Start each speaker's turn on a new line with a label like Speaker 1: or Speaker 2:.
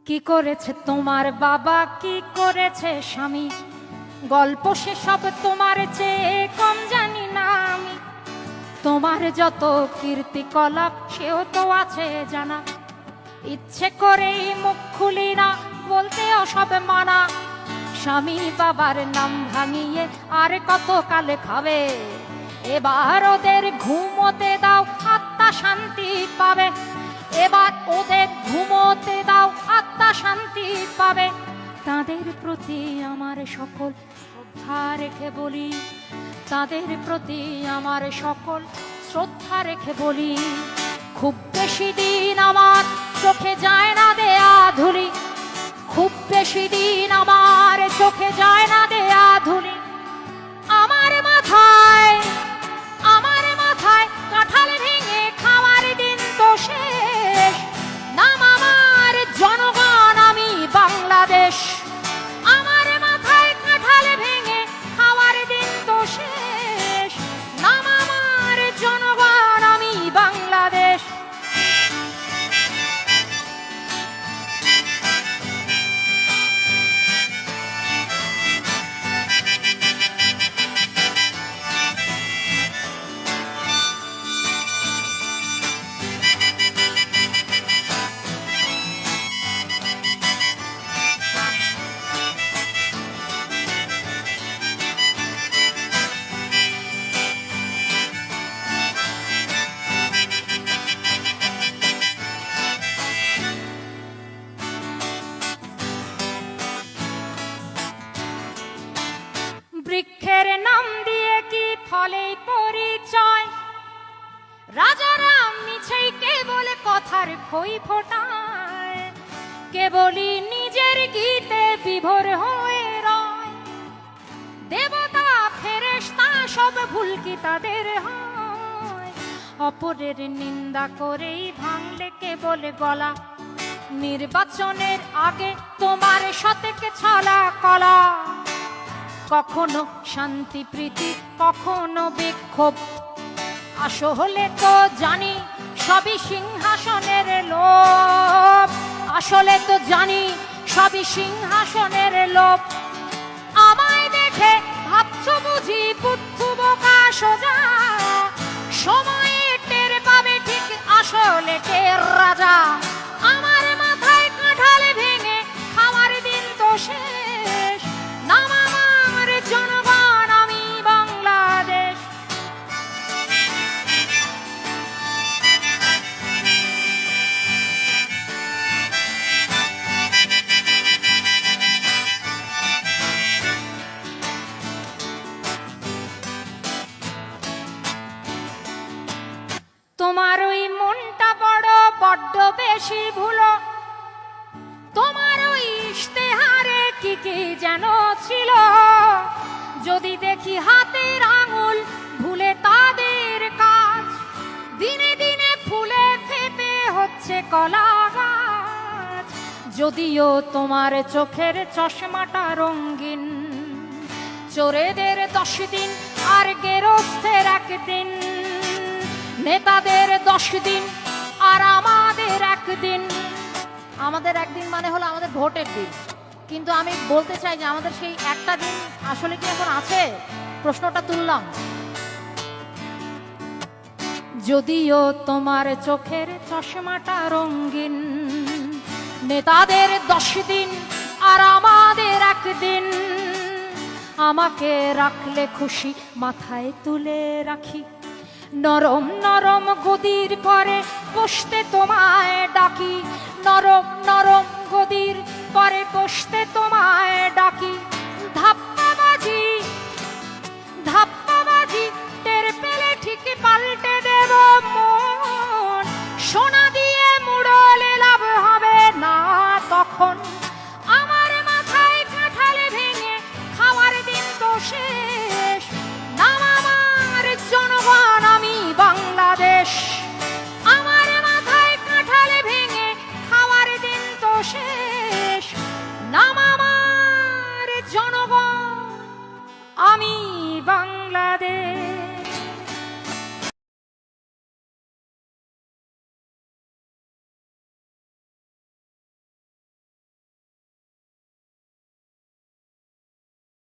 Speaker 1: কি করেছে তোমার বাবা, কি করেছে স্বামী, গল্প সে সব তোমার চেয়ে কম জানি না আমি। তোমার যত কীর্তিকলাপ সেও তো আছে জানা, ইচ্ছে করেই মুখ খুলি না, বলতেও সব মানা। স্বামী বাবার নাম ভাঙিয়ে আর কত কালে খাবে, এবার ওদের ঘুমোতে দাও, আত্মা শান্তি পাবে। এবার ওদের ঘুমোতে দাও, আত্মা শান্তি পাবে। তাদের প্রতি আমার সকল শ্রদ্ধা রেখে বলি, তাদের প্রতি আমার সকল শ্রদ্ধা রেখে বলি, খুব বেশি দিন আমার চোখে যায় না দেয়া ধুলি, খুব বেশি দিন আমার চোখে যায় না দেয়া ধুলি। আমার মাথায় কাঁঠাল ভেঙে খাওয়ার দিন তো শেষ, নাম আমার জনগণ, আমি বাংলাদেশ। আমার মাথায় কাঁঠাল ভেঙে খাওয়ার দিন তো শেষ, নাম আমার জনগণ, আমি বাংলাদেশ। বৃক্ষের নাম দিয়ে কি ফলে পরিচয়, রাজারা মিছেই কেবল কথার খই ফোটায়, কেবলই নিজের গীতে বিভোর হয়ে রয়। দেবতা ফেরেশতা সব ভুল কি তাদের হয়, অপরের নিন্দা করেই ভাঙলে কেবল গলা। নির্বাচনের আগে তোমার সতেকে ছলা কলা, কখনো শান্তি প্রীতি কখনো বিক্ষোভ, আসলে তো জানি সবই সিংহাসনের লোভ, আসলে তো জানি সবই সিংহাসনের লোভ। আমায় দেখে ভাবছো বুঝি বুদ্ধ বোকা সোজা, সময়ে টের পাবে ঠিক আসলে কে রাজা। আমার মাথায় কাঁঠাল ভেঙে খাওয়ার দিন তো শেষ, নাম আমার জনগণ, আমি বাংলাদেশ। তোমার ওই মনটা বড্ড বেশি ভুলো, তোমার ওই ইশতেহারে কি কি যেন ছিল, যদি দেখি হাতের আঙুল ভুলে তাদের কাজ, দিনে দিনে ফুলে ফেপে হচ্ছে কলা গাছ। যদিও তোমার চোখের চশমাটা রঙিন, চোরেদের 10 দিন আর গেরস্থের 1 দিন, নেতাদের 10 দিন আর আমাদের 1 দিন। আমাদের 1 দিন মানে হলো আমাদের ভোটের দিন, কিন্তু আমি বলতে চাই যে আমাদের সেই একটা দিন আসলে কি এখন আছে? প্রশ্নটা তুললাম। যদিও তোমার চোখের চশমাটা রঙিন, নেতাদের 10 দিন আর আমাদের 1 দিন, আমাকে রাখলে খুশি মাথায় তুলে রাখি, নরম নরম গদির পরে বসতে তোমায় ডাকি, নরম নরম গদির পরে বসতে তোমায় ডাকি। ধাপ্পাবাজি টের পেলে ঠিক পাল্টে দেব মন, সোনা দিয়ে মুড়লে লাভ হবে না তখন। আমার মাথায় কাঁঠাল ভেঙে খাওয়ার দিন তো শেষ, নাম আমার জনগণ, আমি বাংলাদেশ। আমার মাথায় কাঁঠাল ভেঙে খাওয়ার দিন তো শেষ, নাম আমার জনগণ, আমি